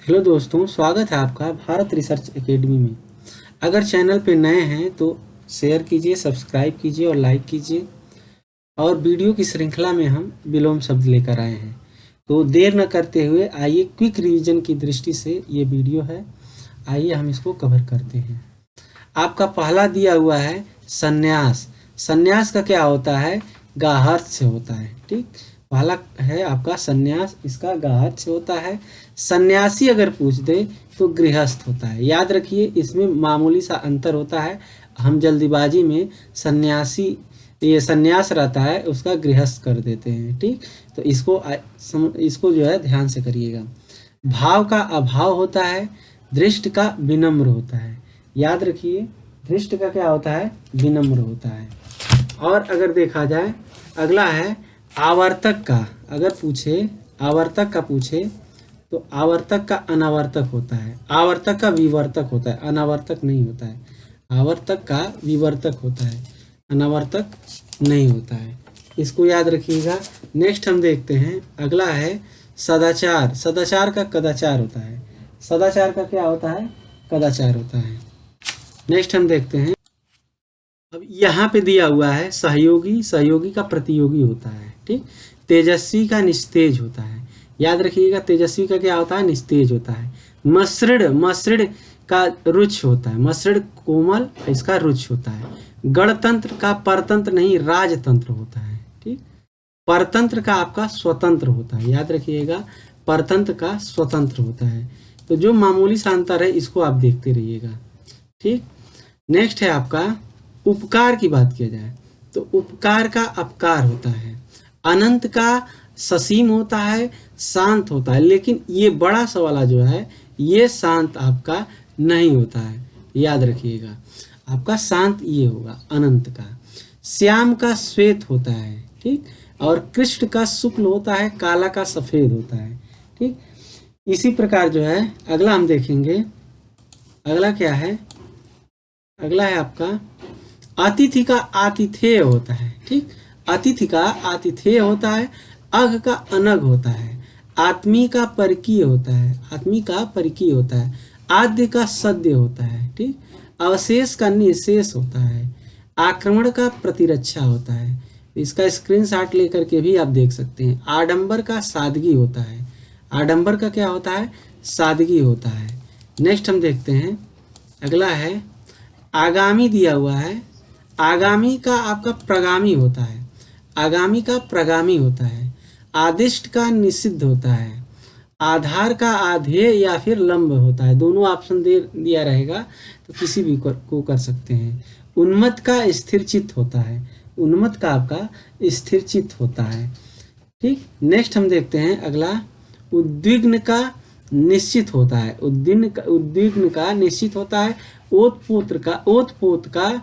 Hello दोस्तों, स्वागत है आपका भारत रिसर्च एकेडमी में। अगर चैनल पे नए हैं तो शेयर कीजिए, सब्सक्राइब कीजिए और लाइक कीजिए। और वीडियो की श्रृंखला में हम विलोम शब्द लेकर आए हैं, तो देर न करते हुए आइए क्विक रिवीजन की दृष्टि से ये वीडियो है, आइए हम इसको कवर करते हैं। आपका पहला दिया हुआ है संन्यास। संन्यास का क्या होता है? गाहर्थ से होता है। ठीक, पहला है आपका संन्यास, इसका गाहर्थ से होता है। सन्यासी अगर पूछ दे तो गृहस्थ होता है। याद रखिए, इसमें मामूली सा अंतर होता है। हम जल्दीबाजी में सन्यासी, ये सन्यास रहता है, उसका गृहस्थ कर देते हैं। ठीक, तो इसको जो है ध्यान से करिएगा। भाव का अभाव होता है, दृष्ट का विनम्र होता है। याद रखिए, दृष्ट का क्या होता है? विनम्र होता है। और अगर देखा जाए, अगला है आवर्तक का। अगर पूछे, आवर्तक का पूछे तो आवर्तक का अनावर्तक होता है, आवर्तक का विवर्तक होता है, अनावर्तक नहीं होता है। आवर्तक का विवर्तक होता है, अनावर्तक नहीं होता है। इसको याद रखिएगा। नेक्स्ट हम देखते हैं, अगला है सदाचार। सदाचार का कदाचार होता है। सदाचार का क्या होता है? कदाचार होता है। नेक्स्ट हम देखते हैं, अब यहाँ पे दिया हुआ है सहयोगी। सहयोगी का प्रतियोगी होता है। ठीक, तेजस्वी का निस्तेज होता है। याद रखिएगा, तेजस्वी का क्या होता है? निस्तेज होता है। मसृण, मसृण का रुच होता है। मसृण कोमल, इसका रुच होता है। गणतंत्र का परतंत्र नहीं, राजतंत्र होता है। ठीक, परतंत्र का आपका स्वतंत्र होता है। याद रखिएगा, परतंत्र का स्वतंत्र होता है। तो जो मामूली सा अंतर है, इसको आप देखते रहिएगा। ठीक, नेक्स्ट है आपका उपकार की बात किया जाए तो उपकार का अपकार होता है। अनंत का ससीम होता है, शांत होता है। लेकिन ये बड़ा सा वाला जो है, ये शांत आपका नहीं होता है। याद रखिएगा, आपका शांत ये होगा अनंत का। श्याम का श्वेत होता है। ठीक, और कृष्ण का शुक्ल होता है, काला का सफेद होता है। ठीक, इसी प्रकार जो है अगला हम देखेंगे। अगला क्या है? अगला है आपका अतिथि का आतिथेय होता है। ठीक, अतिथि का आतिथेय होता है। अघ का अनग होता है। आत्मी का परकीय होता है। आत्मी का परकीय होता है। आद्य का सद्य होता है। ठीक, अवशेष का निशेष होता है। आक्रमण का प्रतिरक्षा होता है। इसका स्क्रीनशॉट लेकर के भी आप देख सकते हैं। आडंबर का सादगी होता है। आडंबर का क्या होता है? सादगी होता है। नेक्स्ट हम देखते हैं, अगला है आगामी दिया हुआ है। आगामी का आपका प्रगामी होता है। आगामी का प्रगामी होता है। आदिष्ट का निषिद्ध होता है। आधार का आधेय या फिर लंब होता है। दोनों ऑप्शन दे दिया रहेगा, तो किसी भी को कर सकते हैं। उन्मत्त का स्थिरचित्त होता है। उन्मत्त का आपका स्थिरचित्त होता है। ठीक, नेक्स्ट हम देखते हैं, अगला उद्विग्न का निश्चित होता है। उद्विग्न का निश्चित होता है। ओतपोत का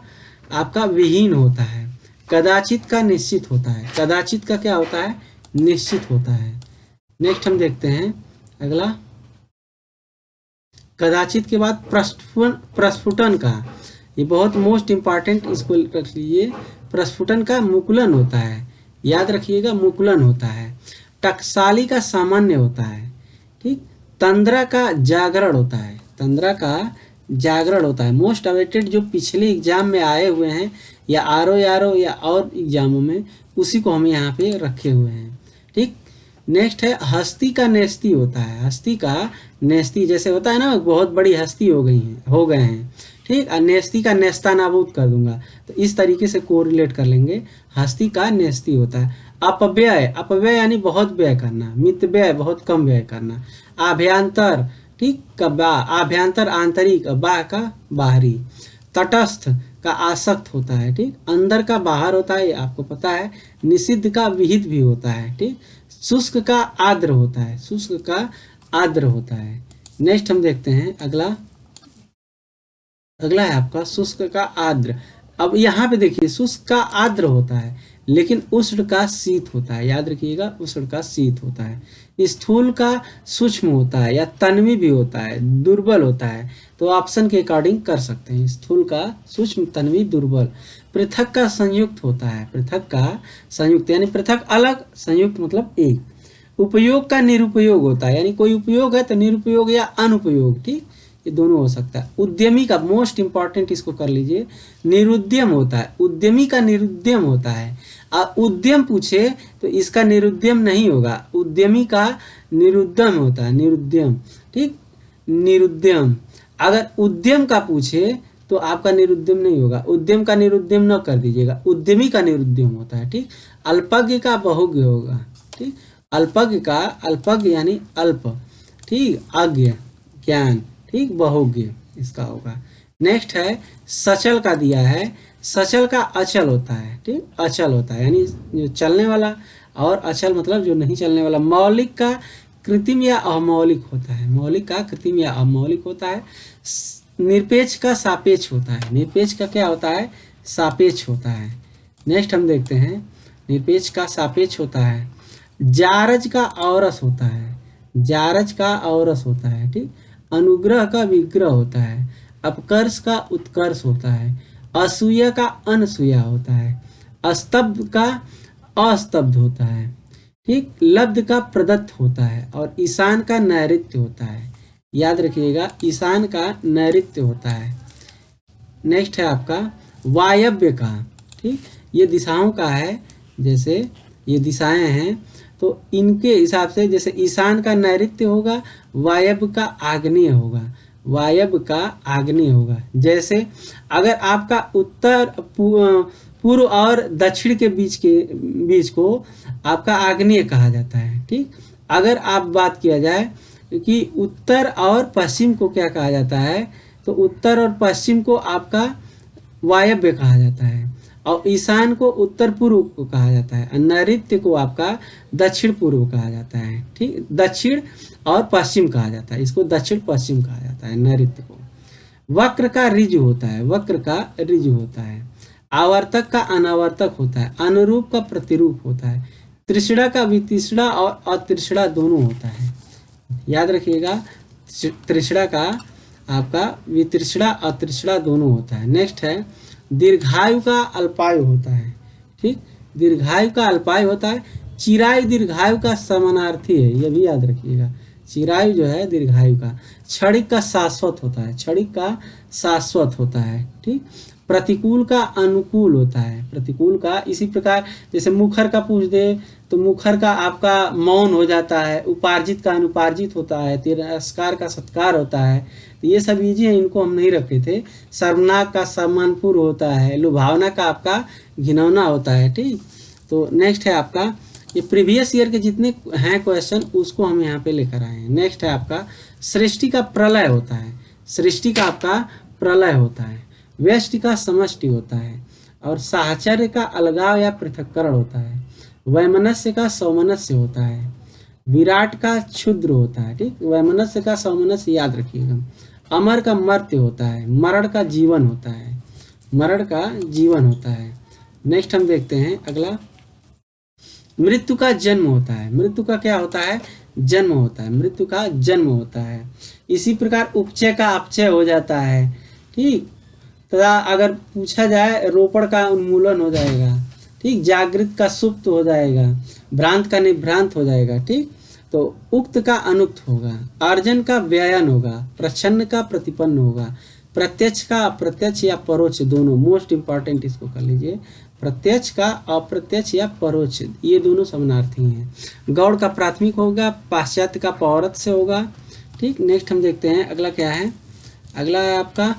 आपका विहीन होता है। कदाचित का निश्चित होता है। कदाचित का क्या होता है? निश्चित होता है। नेक्स्ट हम देखते हैं, अगला कदाचित के बाद प्रस्फुटन का, ये बहुत मोस्ट इंपॉर्टेंट, इसको रख लीजिए। प्रस्फुटन का मुकुलन होता है। याद रखिएगा, मुकुलन होता है। टकसाली का सामान्य होता है। ठीक, तंद्रा का जागरण होता है। तंद्रा का जागरण होता है। मोस्ट अवेटेड जो पिछले एग्जाम में आए हुए हैं, या आर या और एग्जामों में, उसी को हम यहाँ पे रखे हुए हैं। ठीक, नेक्स्ट है हस्ती का नेस्ती होता है। हस्ती का नेस्ती जैसे होता है ना, बहुत बड़ी हस्ती हो गए हैं। ठीक, नेस्ती का नेस्ता नाबूद कर दूंगा, तो इस तरीके से कोरिलेट कर लेंगे। हस्ती का नेस्ती होता है। अपव्यय, अपव्यय यानी बहुत व्यय करना। मितव्यय, बहुत कम व्यय करना। आभ्यंतर, ठीक, का आभ्यंतर आंतरिक, बाह का बाहरी। तटस्थ का आसक्त होता है। ठीक, अंदर का बाहर होता है, आपको पता है। निषिद्ध का विहित भी होता है। ठीक, शुष्क का आर्द्र होता है। शुष्क का आर्द्र होता है। नेक्स्ट हम देखते हैं, अगला अगला है आपका शुष्क का आर्द्र। अब यहाँ पे देखिए, शुष्क का आर्द्र होता है, लेकिन उष्ण का शीत होता है। याद रखिएगा, उष्ण का शीत होता है। स्थूल का सूक्ष्म होता है, या तन्वी भी होता है, दुर्बल होता है। तो ऑप्शन के अकॉर्डिंग कर सकते हैं। स्थूल का सूक्ष्म, तन्वी, दुर्बल। पृथक का संयुक्त होता है। पृथक का संयुक्त यानी पृथक अलग, संयुक्त मतलब एक। उपयोग का निरुपयोग होता है, यानी कोई उपयोग है तो निरुपयोग या अनुपयोग, ठीक, ये दोनों हो सकता है। उद्यमी का मोस्ट इंपॉर्टेंट इसको कर लीजिए, निरुद्यम होता है, उद्यमी का निरुद्यम होता है। उद्यम पूछे तो इसका निरुद्यम नहीं होगा, उद्यमी का निरुद्यम होता है, निरुद्यम, ठीक, निरुद्यम। अगर उद्यम का पूछे तो आपका निरुद्यम नहीं होगा, उद्यम का निरुद्यम न कर दीजिएगा, उद्यमी का निरुद्यम होता है, ठीक। अल्पज्ञ का बहुज्ञ होगा, ठीक, अल्पज्ञ का, अल्पज्ञ यानी अल्प, ठीक, अज्ञ ज्ञान, ठीक, बहुज्ञ इसका होगा। नेक्स्ट है सचल का दिया है, सचल का अचल होता है, ठीक, अचल होता है यानी जो चलने वाला, और अचल मतलब जो नहीं चलने वाला। मौलिक का कृत्रिम या अमौलिक होता है, मौलिक का कृत्रिम या अमौलिक होता है। निरपेक्ष का सापेक्ष होता है, निरपेक्ष का क्या होता है, सापेक्ष होता है। नेक्स्ट हम देखते हैं, निरपेक्ष का सापेक्ष होता है। जारज का औरस होता है, जारज का औरस होता है, ठीक। अनुग्रह का विग्रह होता है। अपकर्ष का उत्कर्ष होता है। असूया का अनसूया होता है। स्तब्ध का अस्तब्ध होता है, ठीक। लब्ध का प्रदत्त होता है। और ईशान का नैऋत्य होता है, याद रखिएगा, ईशान का नैऋत्य होता है। नेक्स्ट है आपका वायव्य का, ठीक, ये दिशाओं का है, जैसे ये दिशाएं हैं तो इनके हिसाब से जैसे ईशान का नैऋत्य होगा, वायव्य का आग्नेय होगा, वायव्य का आग्नेय होगा। जैसे अगर आपका उत्तर पूर्व और दक्षिण के बीच को आपका आग्नेय कहा जाता है, ठीक। अगर आप बात किया जाए कि उत्तर और पश्चिम को क्या कहा जाता है, तो उत्तर और पश्चिम को आपका वायव्य कहा जाता है, और ईशान को उत्तर पूर्व को कहा जाता है, और नैऋत्य को आपका दक्षिण पूर्व कहा जाता है, ठीक। दक्षिण और पश्चिम कहा जाता है, इसको दक्षिण पश्चिम कहा जाता है, नैऋत्य को। वक्र का ऋजु होता है, वक्र का ऋजु होता है। आवर्तक का अनावर्तक होता है। अनुरूप का प्रतिरूप होता है। तृष्णा का वितृष्णा और अतृष्णा दोनों होता है, याद रखिएगा, तृष्णा का आपका वितृष्णा अतृष्णा दोनों होता है। नेक्स्ट है दीर्घायु का अल्पायु होता है, ठीक, दीर्घायु का अल्पायु होता है। चिरायु दीर्घायु का समानार्थी है, यह भी याद रखिएगा, चिरायु जो है दीर्घायु का। क्षणिक का शाश्वत होता है, क्षणिक का शाश्वत होता है, ठीक। प्रतिकूल का अनुकूल होता है, प्रतिकूल का इसी प्रकार जैसे मुखर का पूछ दे तो मुखर का आपका मौन हो जाता है। उपार्जित का अनुपार्जित होता है। तिरस्कार का सत्कार होता है। तो ये सब इजी है, इनको हम नहीं रखे थे। सर्वनाक का सम्मानपूर्व होता है। लुभावना का आपका घिनौना होता है, ठीक। तो नेक्स्ट है आपका ये प्रीवियस ईयर के जितने हैं क्वेश्चन उसको हम यहाँ पे लेकर आए हैं। नेक्स्ट है आपका सृष्टि का प्रलय होता है, सृष्टि का आपका प्रलय होता है। व्यष्टि का समष्टि होता है। और साहचर्य का अलगाव या पृथक्करण होता है। वैमनस्य का सौमनस्य होता है। विराट का क्षुद्र होता है, ठीक। वैमनस्य का सौमनस्य याद रखिएगा। अमर का मर्त्य होता है। मरण का जीवन होता है, मरण का जीवन होता है। नेक्स्ट हम देखते हैं अगला, मृत्यु का जन्म होता है। मृत्यु का क्या होता है, जन्म होता है, मृत्यु का जन्म होता है। इसी प्रकार उपचय का अपचय हो जाता है, ठीक। तथा अगर पूछा जाए रोपण का उन्मूलन हो जाएगा, ठीक। जागृत का सुप्त हो जाएगा। भ्रांत का निभ्रांत हो जाएगा, ठीक। तो उक्त का अनुक्त होगा। अर्जन का व्ययन होगा। प्रच्छन्न का प्रतिपन्न होगा। प्रत्यक्ष का अप्रत्यक्ष या परोक्ष दोनों, मोस्ट इंपॉर्टेंट इसको कर लीजिए। प्रत्यक्ष का अप्रत्यक्ष या परोक्ष ये दोनों समानार्थी हैं। गौड़ का प्राथमिक होगा। पाश्चात्य का पौरथ से होगा, ठीक। नेक्स्ट हम देखते हैं अगला क्या है। अगला है आपका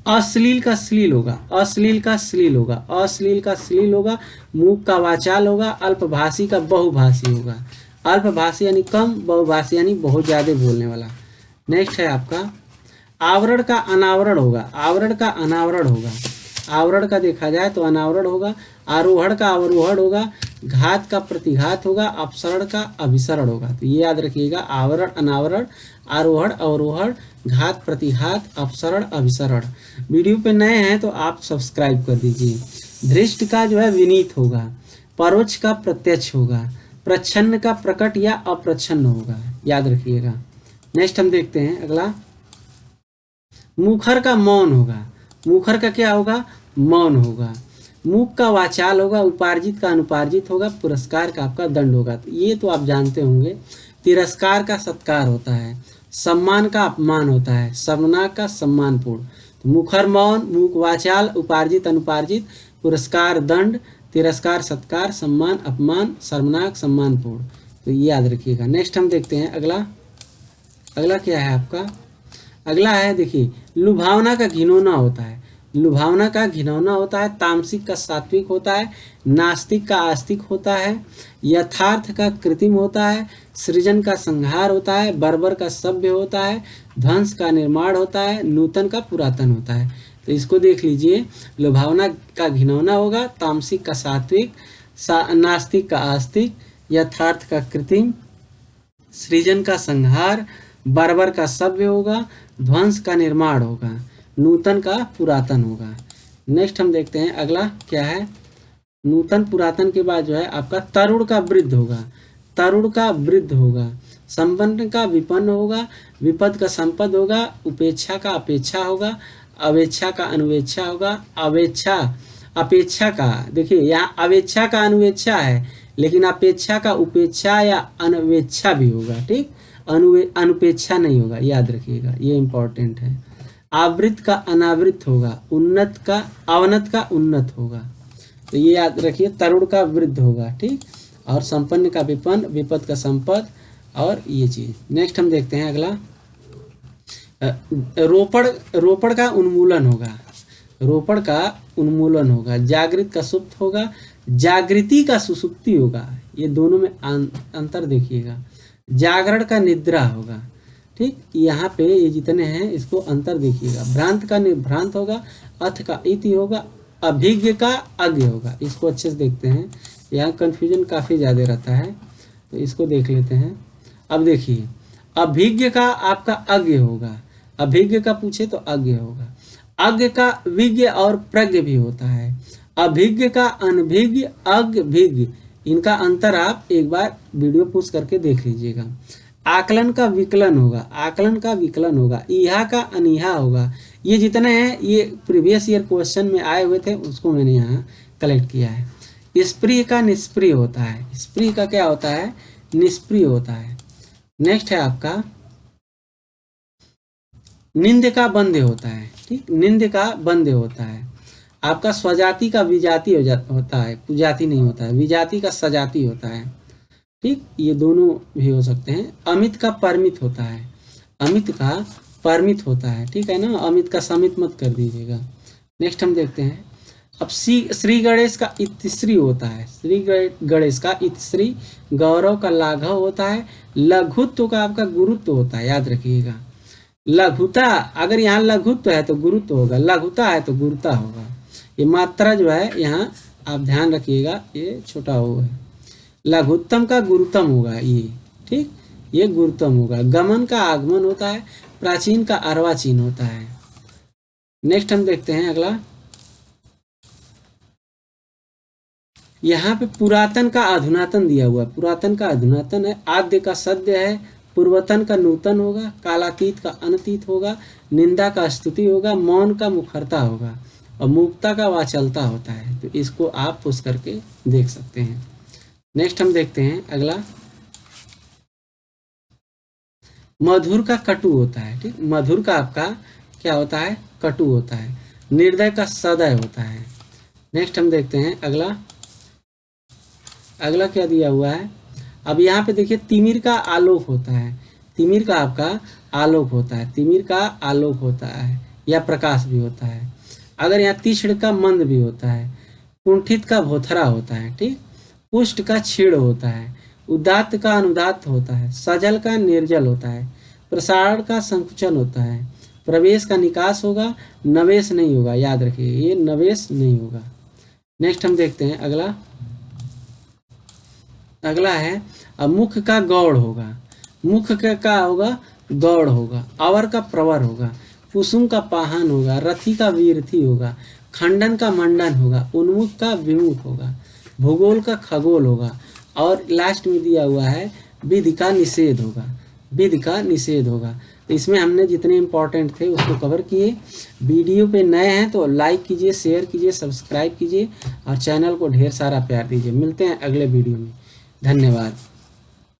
अश्लील का श्लील होगा। अश्लील का श्लील होगा। अश्लील का श्लील होगा। मूक का वाचाल होगा। अल्पभाषी का बहुभाषी होगा। अल्पभाषी यानी कम, बहुभाषी यानी बहुत ज्यादा बोलने वाला। नेक्स्ट है आपका आवरण का अनावरण होगा। आवरण का अनावरण होगा। आवरण का देखा जाए तो अनावरण होगा। आरोहण का अवरोहण होगा। घात का प्रतिघात होगा। अपसरण का अभिसरण होगा। तो ये याद रखिएगा, आवरण अनावरण, आरोहण अवरोहण, घात प्रतिघात, अपसरण अभिसरण। वीडियो पे नए हैं तो आप सब्सक्राइब कर दीजिए। धृष्ट का जो है विनीत होगा। परोक्ष का प्रत्यक्ष होगा। प्रच्छन्न का प्रकट या अप्रच्छन्न होगा, याद रखिएगा। नेक्स्ट हम देखते हैं अगला, मुखर का मौन होगा। मुखर का क्या होगा, मौन होगा। मूक का वाचाल होगा, उपार्जित का अनुपार्जित होगा, पुरस्कार का आपका दंड होगा। तो ये तो आप जानते होंगे। तिरस्कार का सत्कार होता है, सम्मान का अपमान होता है, शर्मनाक का सम्मानपूर्ण। तो मुखर मौन, मूक वाचाल, उपार्जित अनुपार्जित, पुरस्कार दंड, तिरस्कार सत्कार, सम्मान अपमान, शर्मनाक सम्मानपूर्ण। तो ये याद रखिएगा। नेक्स्ट हम देखते हैं अगला। अगला क्या है आपका? अगला है देखिए, लुभावना का घिनौना होता है। लुभावना का घिनौना होता है, तामसिक का सात्विक होता है, नास्तिक का आस्तिक होता है, यथार्थ का कृत्रिम होता है, सृजन का संहार होता है, बर्बर का सभ्य होता है, ध्वंस का निर्माण होता है, नूतन का पुरातन होता है। तो इसको देख लीजिए, लुभावना का घिनौना होगा, तामसिक का सात्विक, नास्तिक का आस्तिक, यथार्थ का कृत्रिम, सृजन का संहार, बर्बर का सभ्य होगा, ध्वंस का निर्माण होगा, नूतन का पुरातन होगा। नेक्स्ट हम देखते हैं अगला क्या है। नूतन पुरातन के बाद जो है आपका तरुण का वृद्ध होगा, तरुण का वृद्ध होगा, संपन्न का विपन्न होगा, विपद का संपद होगा, उपेक्षा का अपेक्षा होगा, अवेक्षा का अनुवेक्षा होगा, अवेक्षा अपेक्षा का, देखिए यहाँ अवेक्षा का अनुवेक्षा है, लेकिन अपेक्षा का उपेक्षा या अनवेक्षा भी होगा। ठीक, अनुपेक्षा नहीं होगा, याद रखिएगा, ये इंपॉर्टेंट है। आवृत का अनावृत होगा, उन्नत का अवनत का उन्नत होगा। तो ये याद रखिए, तरुण का वृद्ध होगा। ठीक, और संपन्न का विपन्न, विपद का संपद, और ये चीज। नेक्स्ट हम देखते हैं अगला। रोपड़ का उन्मूलन होगा, रोपड़ का उन्मूलन होगा, जागृत का सुप्त होगा, जागृति का सुसुप्ति होगा। ये दोनों में अंतर देखिएगा। जागरण का निद्रा होगा। ठीक, यहाँ पे ये जितने हैं इसको अंतर देखिएगा। भ्रांत का निर्भ्रांत होगा, अथ का इति होगा, अभिज्ञ का अज्ञ होगा। इसको अच्छे से देखते हैं, यहाँ कंफ्यूजन काफ़ी ज़्यादा रहता है, तो इसको देख लेते हैं। अब देखिए, अभिज्ञ का आपका अज्ञ होगा, अभिज्ञ का पूछे तो अज्ञ होगा, अज्ञ का विज्ञ और प्रज्ञ भी होता है, अभिज्ञ का अनभिज्ञ, अज्ञ भिज्ञ। इनका अंतर आप एक बार वीडियो पुश करके देख लीजिएगा। आकलन का विकलन होगा, आकलन का विकलन होगा, इहा का अनिहा होगा। ये जितने हैं ये प्रीवियस ईयर क्वेश्चन में आए हुए थे, उसको मैंने यहाँ कलेक्ट किया है। स्प्रिय का निष्प्रिय होता है, स्प्रिय का क्या होता है? निष्प्रिय होता है। नेक्स्ट है आपका निंद का बंध्य होता है। ठीक, निंद का बंध्य होता है। आपका स्वजाति का विजाति होता है, कुजाति नहीं होता है, विजाति का सजाति होता है। ठीक, ये दोनों भी हो सकते हैं। अमित का परमित होता है, अमित का परमित होता है। ठीक है ना, अमित का समित मत कर दीजिएगा। नेक्स्ट हम देखते हैं। अब श्री गणेश का इतिश्री होता है, श्री गणेश का इतिश्री, गौरव का लाघव होता है, लघुत्व का आपका गुरुत्व होता है। याद रखिएगा, लघुता, अगर यहाँ लघुत्व है तो गुरुत्व होगा, लघुता है तो गुरुता होगा। ये मात्रा जो है यहाँ आप ध्यान रखिएगा, ये छोटा हो है। लघुत्तम का गुरुतम होगा ये। ठीक, ये गुरुतम होगा। गमन का आगमन होता है, प्राचीन का अर्वाचीन होता है। नेक्स्ट हम देखते हैं अगला। यहाँ पे पुरातन का अधुनातन दिया हुआ है, पुरातन का अधुनातन है, आद्य का सद्य है, पूर्वतन का नूतन होगा, कालातीत का अनतीत होगा, निंदा का स्तुति होगा, मौन का मुखरता होगा, और मुक्ता का वाचलता होता है। तो इसको आप पुश करके देख सकते हैं। नेक्स्ट हम देखते हैं अगला। मधुर का कटु होता है। ठीक, मधुर का आपका क्या होता है? कटु होता है। निर्दय का सदय होता है। नेक्स्ट हम देखते हैं अगला। अगला क्या दिया हुआ है? अब यहाँ पे देखिए, तिमिर का आलोक होता है, तिमिर का आपका आलोक होता है, तिमिर का आलोक होता है या प्रकाश भी होता है। अगर यहाँ तीक्ष्ण का मंद भी होता है, कुंठित का भोथरा होता है। ठीक, पुष्ट का क्षीण होता है, उदात्त का अनुदात्त होता है, सजल का निर्जल होता है, प्रसारण का संकुचन होता है, प्रवेश का निकास होगा, नवेश नहीं होगा। याद रखिए, ये नवेश नहीं होगा। नेक्स्ट हम देखते हैं अगला। अगला है, अब मुख का गौड़ होगा, मुख का क्या होगा? गौड़ होगा। अवर का प्रवर होगा, कुसुम का पाहन होगा, रथी का वीरथी होगा, खंडन का मंडन होगा, उन्मुख का विमुख होगा, भूगोल का खगोल होगा, और लास्ट में दिया हुआ है विधि का निषेध होगा, विधि का निषेध होगा। तो इसमें हमने जितने इम्पोर्टेंट थे उसको कवर किए। वीडियो पे नए हैं तो लाइक कीजिए, शेयर कीजिए, सब्सक्राइब कीजिए और चैनल को ढेर सारा प्यार दीजिए। मिलते हैं अगले वीडियो में। धन्यवाद।